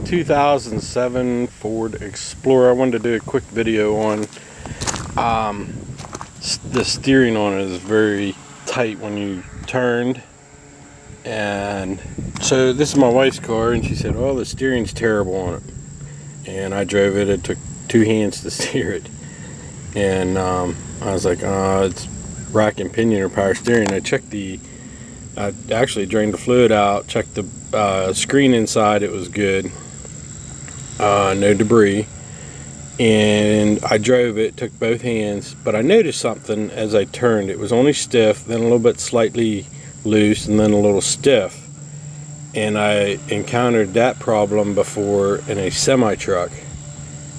2007 Ford Explorer. I wanted to do a quick video on the steering on it is very tight when you turned. And so this is my wife's car, and she said, oh, the steering's terrible on it. And I drove it. It took 2 hands to steer it. And I was like, it's rack and pinion or power steering. I checked I actually drained the fluid out, checked the screen inside, it was good. No debris. And I drove it, took both hands, but I noticed something as I turned. It was only stiff, then a little bit slightly loose, and then a little stiff. And I encountered that problem before in a semi-truck.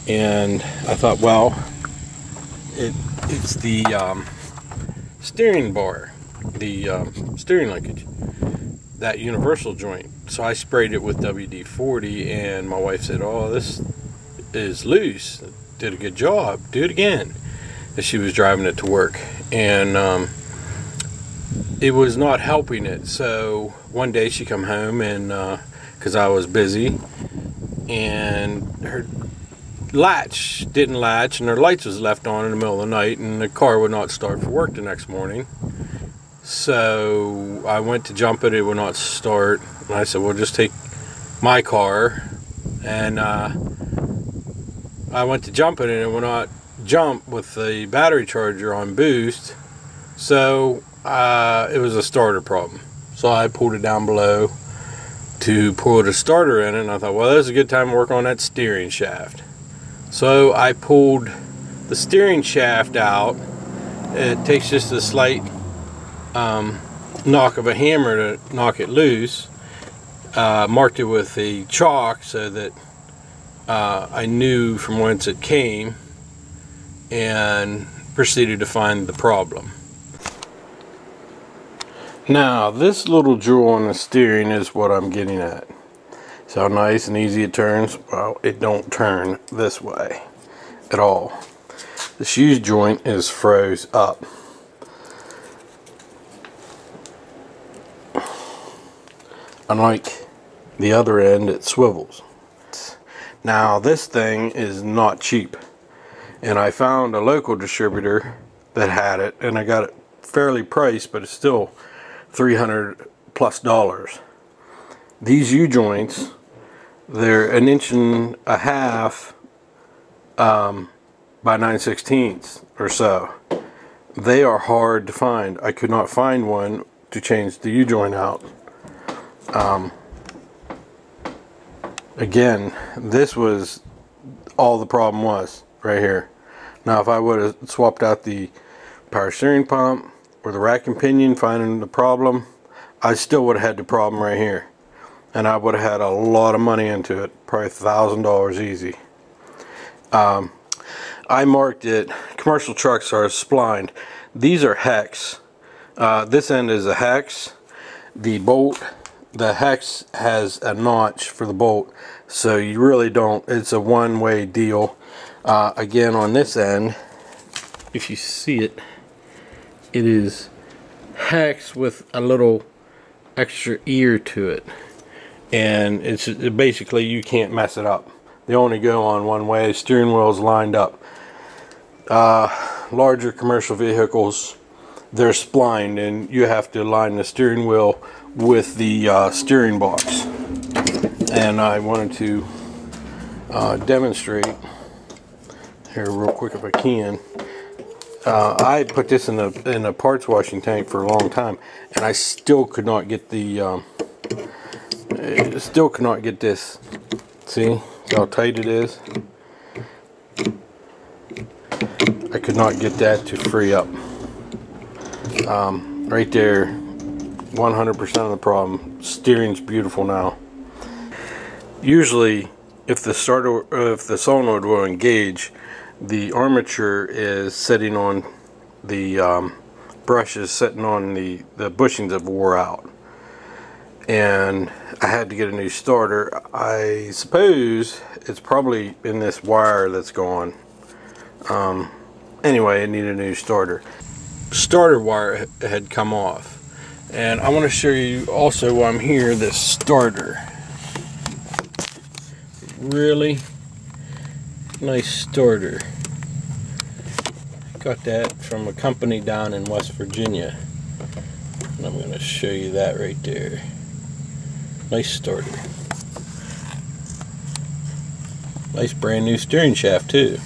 And I thought, well, it's the steering bar, the steering linkage, that universal joint. So I sprayed it with WD-40, and my wife said, oh, this is loose. Did a good job, do it again. As she was driving it to work, and it was not helping it. So one day she come home, and because I was busy, and her latch didn't latch, and her lights was left on in the middle of the night, and the car would not start for work the next morning. So I went to jump it, it would not start, and I said, well, just take my car. And I went to jump it, and it would not jump with the battery charger on boost. So it was a starter problem. So I pulled it down below to put a starter in it, and I thought, well, this is a good time to work on that steering shaft. So I pulled the steering shaft out. It takes just a slight knock of a hammer to knock it loose. Marked it with a chalk so that I knew from whence it came, and proceeded to find the problem. Now this little jewel on the steering is what I'm getting at. See how nice and easy it turns? Well, it don't turn this way at all. The shoe joint is froze up. Unlike the other end, it swivels. Now this thing is not cheap, and I found a local distributor that had it, and I got it fairly priced, but it's still $300+. These U-joints, they're 1.5 inches by 9/16 or so. They are hard to find. I could not find one to change the U-joint out. Again, this was all the problem was right here. Now if I would have swapped out the power steering pump or the rack and pinion, finding the problem, I still would have had the problem right here, and I would have had a lot of money into it, probably $1,000 easy. I marked it. Commercial trucks are splined. These are hex. This end is a hex. The hex has a notch for the bolt, so you really don't, it's a one-way deal. Again, on this end, if you see it, it is hex with a little extra ear to it, and it's basically, you can't mess it up. They only go on one way. Steering wheel is lined up. Larger commercial vehicles, they're splined, and you have to line the steering wheel with the steering box. And I wanted to demonstrate here real quick if I can. I put this in a parts washing tank for a long time, and I still could not get the this. See how tight it is? I could not get that to free up. Right there, 100% of the problem. Steering's beautiful now. Usually, if the solenoid will engage, the armature is sitting on the brushes, sitting on the bushings have wore out, and I had to get a new starter. I suppose it's probably in this wire that's gone. Anyway, I need a new starter. Starter wire had come off, and I want to show you also while I'm here this starter. really nice starter. Got that from a company down in West Virginia. And I'm going to show you that right there. Nice starter. Nice brand new steering shaft too.